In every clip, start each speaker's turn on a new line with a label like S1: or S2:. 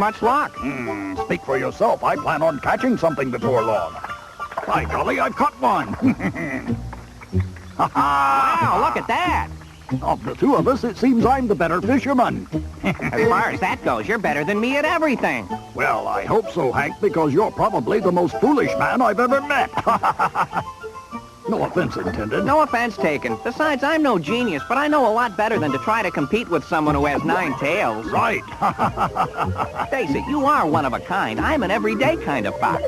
S1: much luck.
S2: Speak for yourself. I plan on catching something before long. By golly, I've caught one.
S1: Wow, look at that.
S2: Of the two of us, it seems I'm the better fisherman.
S1: As far as that goes, you're better than me at everything.
S2: Well, I hope so, Hank, because you're probably the most foolish man I've ever met. No offense intended.
S1: No offense taken. Besides, I'm no genius, but I know a lot better than to try to compete with someone who has 9 tails.
S2: Right.
S1: Face it, you are one of a kind. I'm an everyday kind of fox.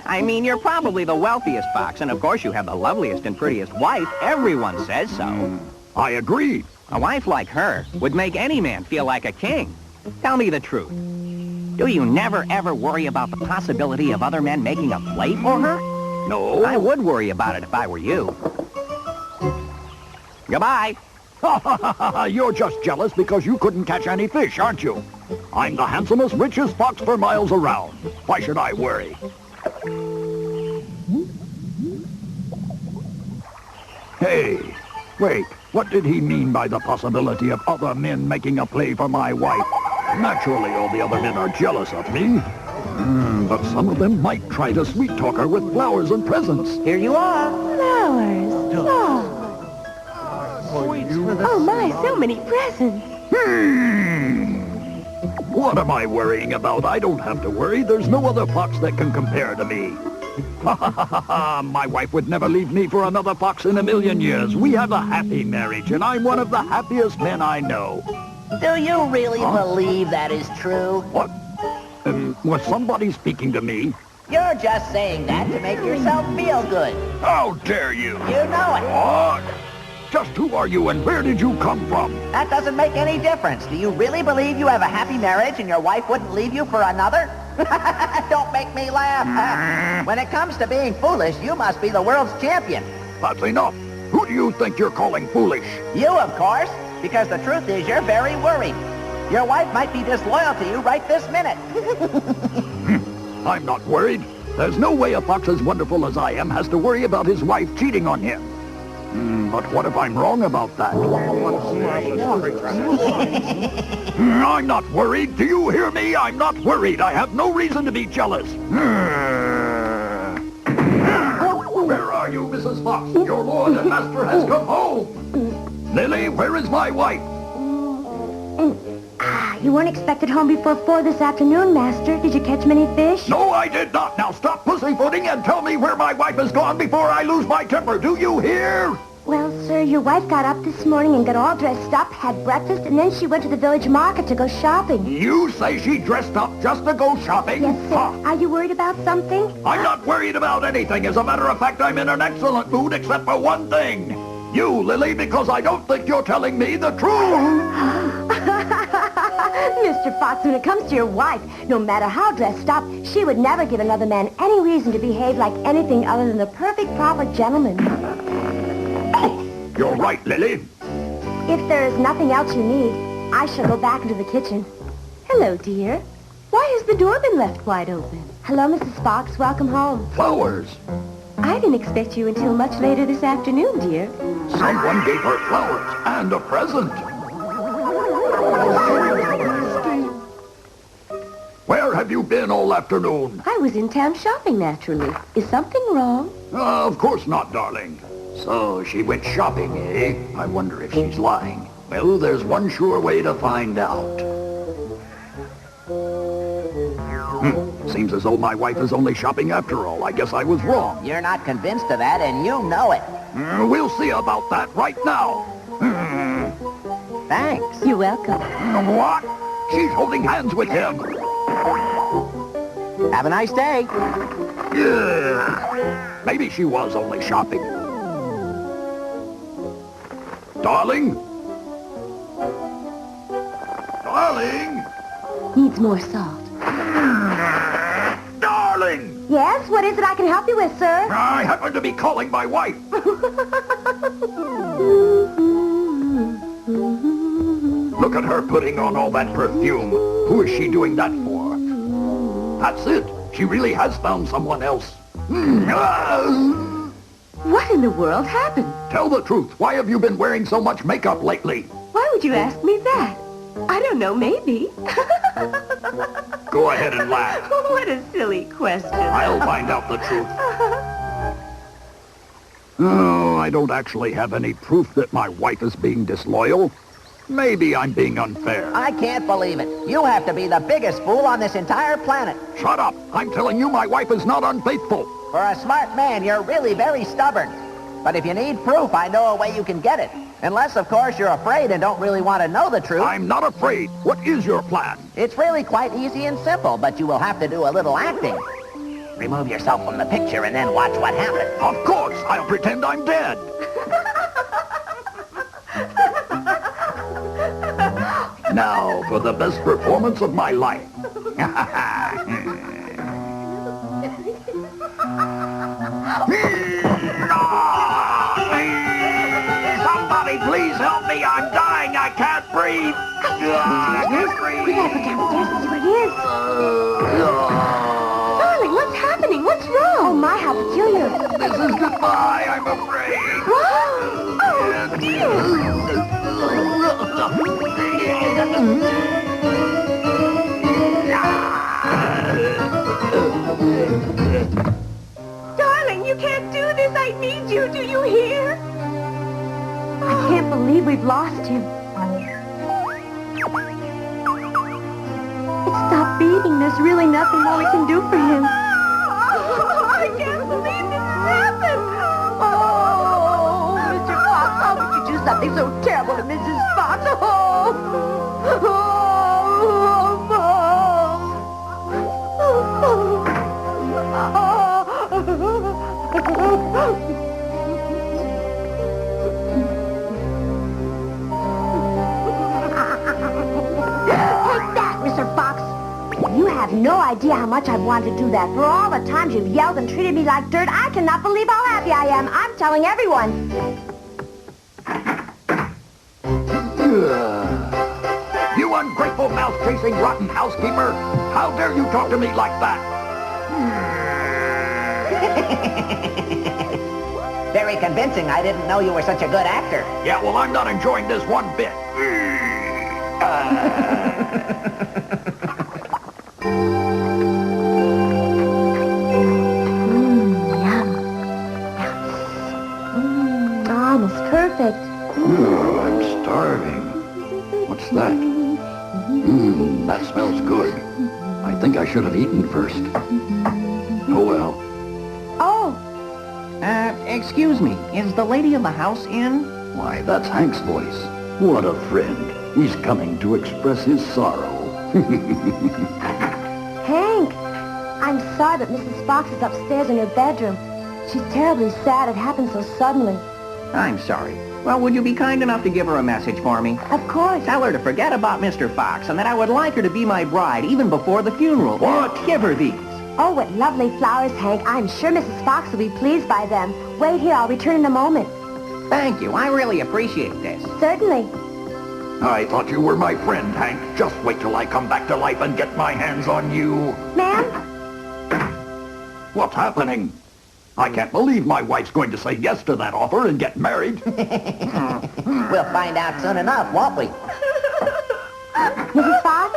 S1: I mean, you're probably the wealthiest fox, and of course you have the loveliest and prettiest wife. Everyone says so.
S2: I agree.
S1: A wife like her would make any man feel like a king. Tell me the truth. Do you never, ever worry about the possibility of other men making a play for her?
S2: No.
S1: I would worry about it if I were you. Goodbye.
S2: You're just jealous because you couldn't catch any fish, aren't you? I'm the handsomest, richest fox for miles around. Why should I worry? Hey, wait, what did he mean by the possibility of other men making a play for my wife? Naturally, all the other men are jealous of me. But some of them might try to sweet-talk her with flowers and presents.
S1: Here you are.
S3: Flowers. Oh, my, so many presents.
S2: What am I worrying about? I don't have to worry. There's no other fox that can compare to me. My wife would never leave me for another fox in a million years. We have a happy marriage, and I'm one of the happiest men I know.
S4: Do you really believe that is true?
S2: What? Was somebody speaking to me?
S4: You're just saying that to make yourself feel good.
S2: How dare you?
S4: You know it.
S2: What? Just who are you and where did you come from?
S4: That doesn't make any difference. Do you really believe you have a happy marriage and your wife wouldn't leave you for another? Don't make me laugh. When it comes to being foolish, you must be the world's champion.
S2: That's enough. Who do you think you're calling foolish?
S4: You, of course, because the truth is you're very worried. Your wife might be disloyal to you right this minute.
S2: I'm not worried. There's no way a fox as wonderful as I am has to worry about his wife cheating on him. But what if I'm wrong about that? I'm not worried. Do you hear me? I'm not worried. I have no reason to be jealous. Where are you, Mrs. Fox? Your lord and master has come home. Lily, where is my wife?
S3: You weren't expected home before 4 this afternoon, Master. Did you catch many fish?
S2: No, I did not. Now stop pussyfooting and tell me where my wife has gone before I lose my temper. Do you hear?
S3: Well, sir, your wife got up this morning and got all dressed up, had breakfast, and then she went to the village market to go shopping.
S2: You say she dressed up just to go shopping?
S3: Yes, sir. Are you worried about something?
S2: I'm not worried about anything. As a matter of fact, I'm in an excellent mood except for one thing. You, Lily, because I don't think you're telling me the truth.
S3: Mr. Fox, when it comes to your wife, no matter how dressed up, she would never give another man any reason to behave like anything other than the perfect, proper gentleman.
S2: You're right, Lily.
S3: If there is nothing else you need, I shall go back into the kitchen. Hello, dear. Why has the door been left wide open? Hello, Mrs. Fox. Welcome home.
S2: Flowers.
S3: I didn't expect you until much later this afternoon, dear.
S2: Someone gave her flowers and a present. Where have you been all afternoon?
S3: I was in town shopping, naturally. Is something wrong?
S2: Of course not, darling. So she went shopping, eh? I wonder if she's lying. Well, there's one sure way to find out. Seems as though my wife is only shopping after all. I guess I was wrong.
S4: You're not convinced of that, and you know it.
S2: We'll see about that right now.
S4: Thanks.
S3: You're welcome.
S2: What? She's holding hands with him.
S4: Have a nice day.
S2: Yeah. Maybe she was only shopping. Darling? Darling?
S3: Needs more salt.
S2: Darling!
S3: Yes, what is it I can help you with, sir?
S2: I happen to be calling my wife. Look at her putting on all that perfume. Who is she doing that for? That's it. She really has found someone else.
S3: What in the world happened?
S2: Tell the truth. Why have you been wearing so much makeup lately?
S3: Why would you ask me that? I don't know, maybe.
S2: Go ahead and laugh.
S3: What a silly question.
S2: I'll find out the truth. Oh, I don't actually have any proof that my wife is being disloyal. Maybe I'm being unfair.
S4: I can't believe it. You have to be the biggest fool on this entire planet.
S2: Shut up! I'm telling you my wife is not unfaithful.
S4: For a smart man, you're really very stubborn. But if you need proof, I know a way you can get it. Unless, of course, you're afraid and don't really want to know the truth.
S2: I'm not afraid. What is your plan?
S4: It's really quite easy and simple, but you will have to do a little acting. Remove yourself from the picture and then watch what happens.
S2: Of course, I'll pretend I'm dead. Now for the best performance of my life. Somebody please help me. I'm dying. I can't breathe. I can't breathe.
S3: We gotta go downstairs and see what it is. Darling, what's happening? What's wrong? Oh, my, how peculiar.
S2: This is goodbye, I'm afraid.
S3: Whoa! Oh, dear. Darling, you can't do this. I need you. Do you hear? I can't believe we've lost him. It stopped beating. There's really nothing more we can do for him. I can't believe this happened. Oh, Mr. Fox, how could you do something so terrible to Mrs. Fox? You have no idea how much I've wanted to do that. For all the times you've yelled and treated me like dirt, I cannot believe how happy I am. I'm telling everyone.
S2: You ungrateful, mouse-chasing, rotten housekeeper! How dare you talk to me like that?
S4: Very convincing. I didn't know you were such a good actor.
S2: Yeah, well, I'm not enjoying this one bit.
S3: Almost perfect.
S2: Oh, I'm starving. What's that? That smells good. I think I should have eaten first. Oh, well.
S1: Oh. Excuse me. Is the lady of the house in?
S2: Why, that's Hank's voice. What a friend. He's coming to express his sorrow.
S3: Hank, I'm sorry, but Mrs. Fox is upstairs in her bedroom. She's terribly sad. It happened so suddenly.
S1: I'm sorry. Well, would you be kind enough to give her a message for me?
S3: Of course.
S1: Tell her to forget about Mr. Fox and that I would like her to be my bride even before the funeral.
S2: What?
S1: Give her these.
S3: Oh, what lovely flowers, Hank. I'm sure Mrs. Fox will be pleased by them. Wait here. I'll return in a moment.
S1: Thank you. I really appreciate this.
S3: Certainly.
S2: I thought you were my friend, Hank. Just wait till I come back to life and get my hands on you.
S3: Ma'am?
S2: What's happening? I can't believe my wife's going to say yes to that offer and get married.
S4: We'll find out soon enough, won't we?
S3: Mrs. Fox?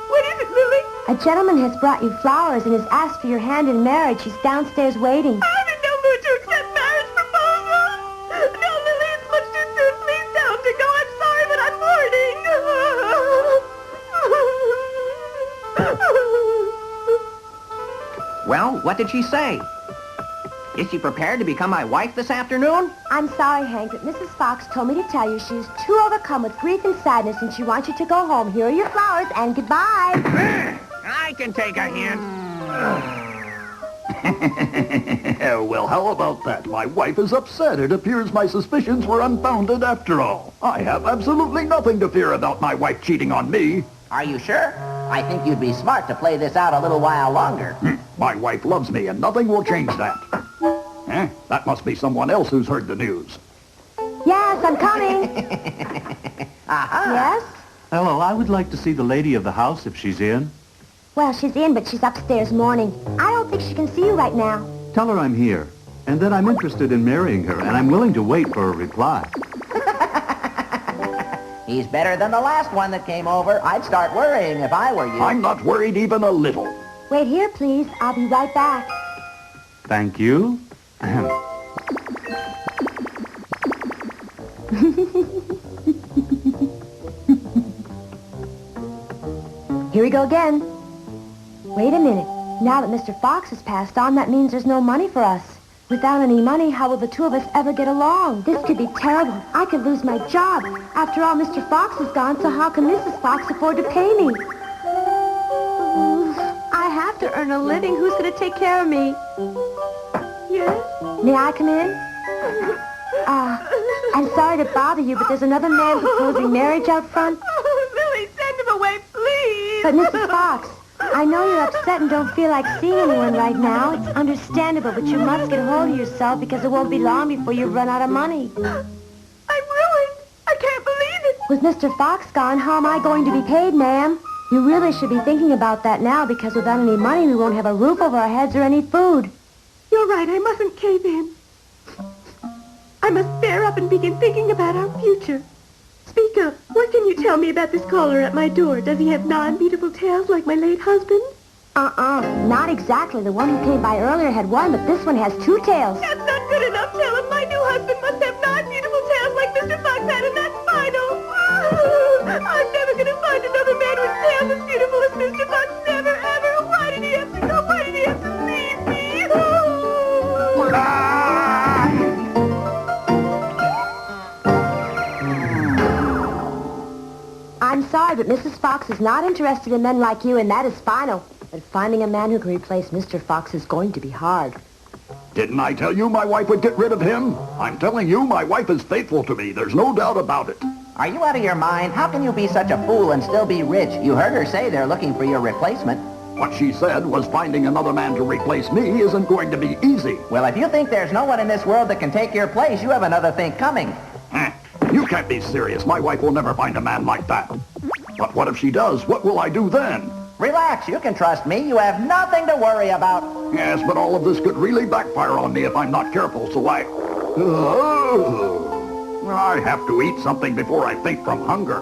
S5: What is it, Lily?
S3: A gentleman has brought you flowers and has asked for your hand in marriage. He's downstairs waiting.
S5: I'm in no mood to accept marriage proposals. No, Lily, it's much too soon. Please tell him to go. I'm sorry, but I'm mourning.
S1: Well, what did she say? Is she prepared to become my wife this afternoon?
S3: I'm sorry, Hank, but Mrs. Fox told me to tell you she's too overcome with grief and sadness and she wants you to go home. Here are your flowers and goodbye.
S1: I can take a hint.
S2: Well, how about that? My wife is upset. It appears my suspicions were unfounded after all. I have absolutely nothing to fear about my wife cheating on me.
S4: Are you sure? I think you'd be smart to play this out a little while longer.
S2: My wife loves me, and nothing will change that. That must be someone else who's heard the news.
S3: Yes, I'm coming. Yes?
S6: Hello, I would like to see the lady of the house if she's in.
S3: Well, she's in, but she's upstairs mourning. I don't think she can see you right now.
S6: Tell her I'm here, and that I'm interested in marrying her, and I'm willing to wait for a reply.
S4: He's better than the last one that came over. I'd start worrying if I were you.
S2: I'm not worried even a little.
S3: Wait here, please. I'll be right back.
S6: Thank you.
S3: Here we go again. Wait a minute. Now that Mr. Fox has passed on, that means there's no money for us. Without any money, how will the two of us ever get along? This could be terrible. I could lose my job. After all, Mr. Fox is gone, so how can Mrs. Fox afford to pay me? I have to earn a living. Who's going to take care of me? Yes? May I come in? I'm sorry to bother you, but there's another man proposing marriage out front.
S5: Oh, Lily, send him away, please.
S3: But Mrs. Fox, I know you're upset and don't feel like seeing anyone right now. It's understandable, but you must get a hold of yourself because it won't be long before you run out of money.
S5: I'm ruined. I can't believe it.
S3: With Mr. Fox gone, how am I going to be paid, ma'am? You really should be thinking about that now because without any money, we won't have a roof over our heads or any food.
S5: You're right. I mustn't cave in. I must bear up and begin thinking about our future. Speak up. What can you tell me about this caller at my door? Does he have non-beautiful tails like my late husband?
S3: Not exactly. The one who came by earlier had one, but this one has two tails.
S5: That's not good enough. Tell him my new husband must have non-beautiful tails like Mr. Fox had, and that's final. I'm never going to find another man with tails as beautiful as Mr. Fox. Never, ever. Why did he have to go? Why did he have to leave me?
S3: I'm sorry, but Mrs. Fox is not interested in men like you, and that is final. But finding a man who can replace Mr. Fox is going to be hard.
S2: Didn't I tell you my wife would get rid of him? I'm telling you, my wife is faithful to me. There's no doubt about it.
S4: Are you out of your mind? How can you be such a fool and still be rich? You heard her say they're looking for your replacement.
S2: What she said was finding another man to replace me isn't going to be easy.
S4: Well, if you think there's no one in this world that can take your place, you have another thing coming.
S2: You can't be serious. My wife will never find a man like that. But what if she does? What will I do then?
S4: Relax, you can trust me. You have nothing to worry about.
S2: Yes, but all of this could really backfire on me if I'm not careful, so I have to eat something before I faint from hunger.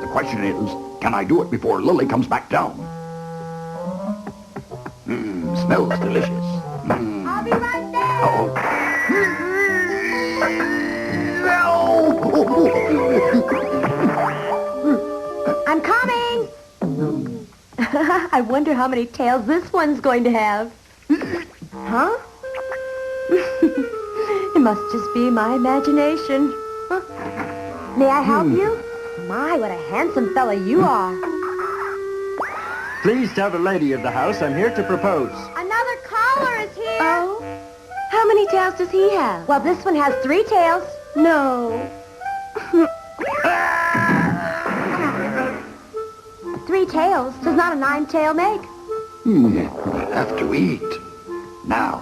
S2: The question is, can I do it before Lily comes back down? Smells delicious.
S3: I'll be right there.
S2: Uh-oh.
S3: I'm coming. I wonder how many tails this one's going to have. Huh? It must just be my imagination. Huh? May I help you? My, what a handsome fella you are.
S6: Please tell the lady of the house I'm here to propose.
S3: Another caller is here. Oh? How many tails does he have? Well, this one has 3 tails. No. 3 tails does not a 9 tail make.
S2: I have to eat. Now.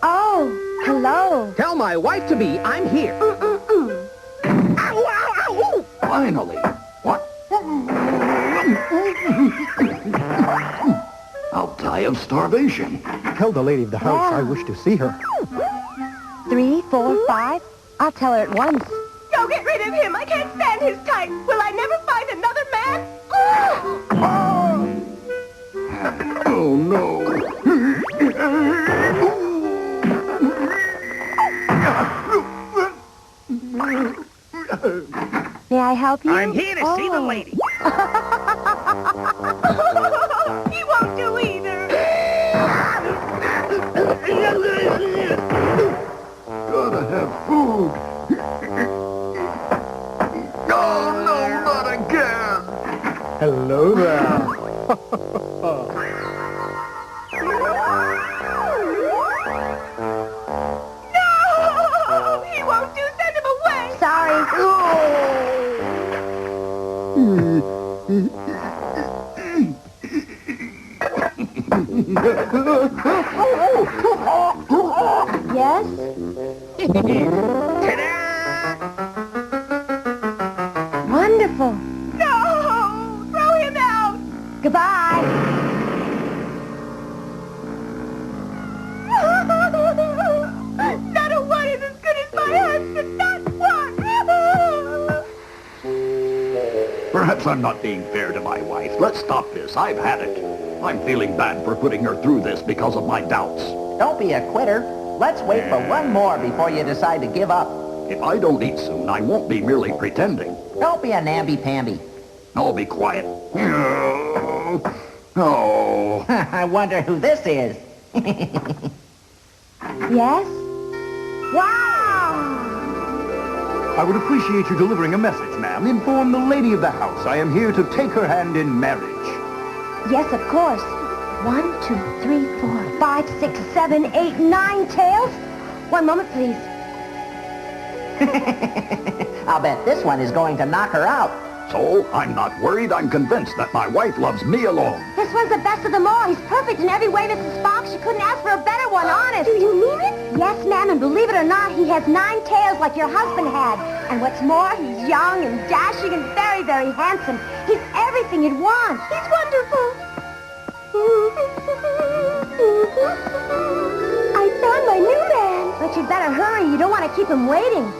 S3: Oh, hello.
S1: Tell my wife-to-be I'm here.
S2: Finally. What? I'll die of starvation.
S7: Tell the lady of the house I wish to see her.
S3: 3, 4, 5. I'll tell her at once.
S5: Go get rid of him. I can't stand his type. Will I never find another man?
S2: Oh, no.
S3: May I help you?
S1: I'm here to see the lady.
S5: He won't do either.
S2: Gotta have food. Oh, no, not again.
S7: Hello there.
S5: No! He won't do. Send him away.
S3: Sorry. Yes? Wonderful.
S5: No! Throw him out.
S3: Goodbye.
S2: Perhaps I'm not being fair to my wife. Let's stop this. I've had it. I'm feeling bad for putting her through this because of my doubts.
S4: Don't be a quitter. Let's wait for one more before you decide to give up.
S2: If I don't eat soon, I won't be merely pretending.
S4: Don't be a namby-pamby.
S2: I'll be quiet. Oh.
S4: I wonder who this is.
S3: Yes? Wow!
S6: I would appreciate you delivering a message, ma'am. Inform the lady of the house I am here to take her hand in marriage.
S3: Yes, of course. 1, 2, 3, 4, 5, 6, 7, 8, 9 tails. One moment, please.
S4: I'll bet this one is going to knock her out.
S2: So, I'm not worried. I'm convinced that my wife loves me alone.
S3: This one's the best of them all. He's perfect in every way, Mrs. Fox. You couldn't ask for a better one, honest. Do you mean it? Yes, ma'am, and believe it or not, he has 9 tails like your husband had. And what's more, he's young and dashing and very, very handsome. He's everything you'd want. He's wonderful. I found my new man. But you'd better hurry. You don't want to keep him waiting.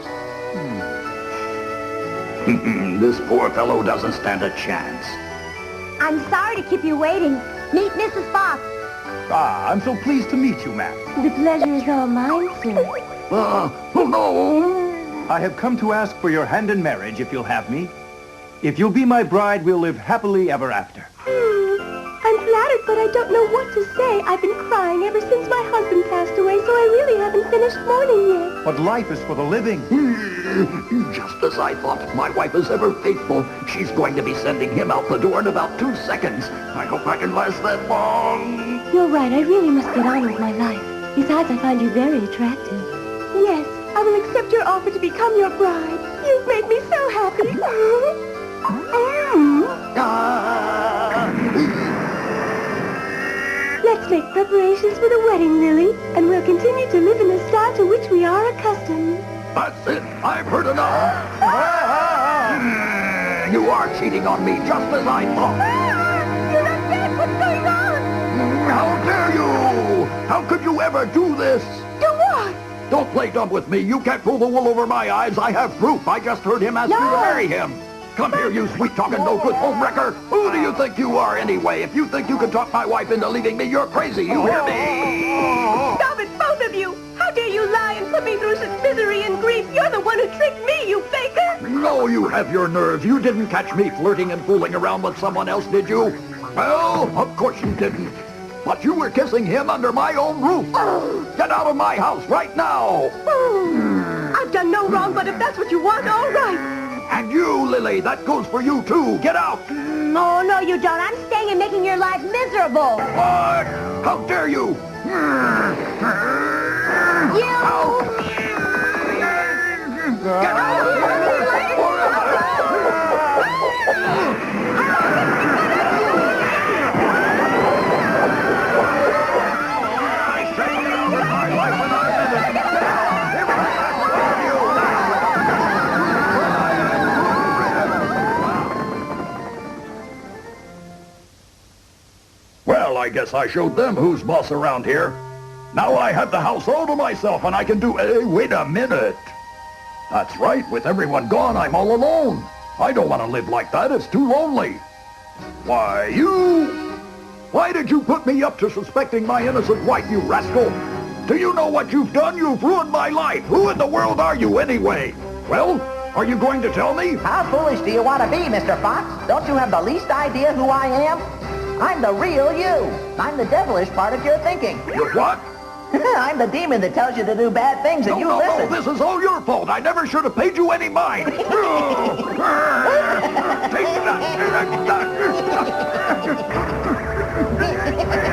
S2: This poor fellow doesn't stand a chance.
S3: I'm sorry to keep you waiting. Meet Mrs. Fox.
S6: Ah, I'm so pleased to meet you, ma'am.
S3: The pleasure is all mine, sir.
S2: Oh no!
S6: I have come to ask for your hand in marriage, if you'll have me. If you'll be my bride, we'll live happily ever after.
S5: I'm flattered, but I don't know what to say. I've been crying ever since my husband passed away, so I really haven't finished mourning yet.
S6: But life is for the living.
S2: Just as I thought. My wife is ever faithful. She's going to be sending him out the door in about 2 seconds. I hope I can last that long.
S5: You're right. I really must get on with my life. Besides, I find you very attractive. Yes, I will accept your offer to become your bride. You've made me so happy. Let's make preparations for the wedding, Lily, and we'll continue to live in the style to which we are accustomed.
S2: That's it. I've heard enough. You are cheating on me, just as I thought.
S3: You're not dead. What's going on?
S2: How dare you? How could you ever do this?
S3: Do what?
S2: Don't play dumb with me. You can't pull the wool over my eyes. I have proof. I just heard him ask you to marry him. Come here, you sweet-talking, no-good homewrecker. Who do you think you are, anyway? If you think you can talk my wife into leaving me, you're crazy. You hear me?
S5: Stop it, both of you! How dare you lie and put me through such misery and grief? You're the one who tricked me, you faker!
S2: No, you have your nerve. You didn't catch me flirting and fooling around with someone else, did you? Well, of course you didn't. But you were kissing him under my own roof. Get out of my house right now.
S5: I've done no wrong, but if that's what you want, all right.
S2: And you, Lily, that goes for you, too. Get out.
S3: Oh, no, you don't. I'm staying and making your life miserable.
S2: What? How dare you?
S3: You!
S2: Out. Get out. I said get out of my life and I did it. Well, I guess I showed them who's boss around here. Now I have the house all to myself and I can do... Hey, wait a minute. That's right. With everyone gone, I'm all alone. I don't want to live like that. It's too lonely. Why, you... Why did you put me up to suspecting my innocent wife, you rascal? Do you know what you've done? You've ruined my life. Who in the world are you anyway? Well, are you going to tell me?
S4: How foolish do you want to be, Mr. Fox? Don't you have the least idea who I am? I'm the real you. I'm the devilish part of your thinking.
S2: You're what?
S4: I'm the demon that tells you to do bad things and you listen.
S2: No, this is all your fault. I never should have paid you any mind. Take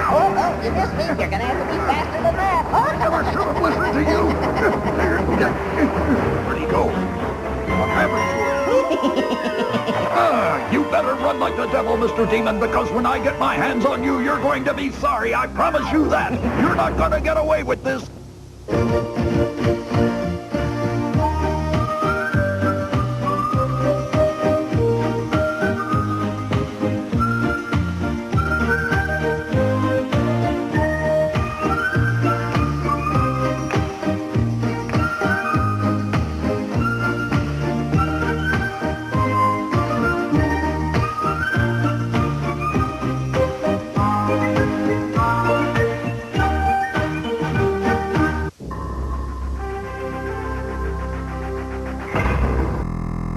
S4: Oh, you missed me. You're going to have to be faster than that.
S2: I never should have listened to you. Where'd he go? What happened to him? You better run like the devil, Mr. Demon, because when I get my hands on you, you're going to be sorry. I promise you that. You're not going to get away with this.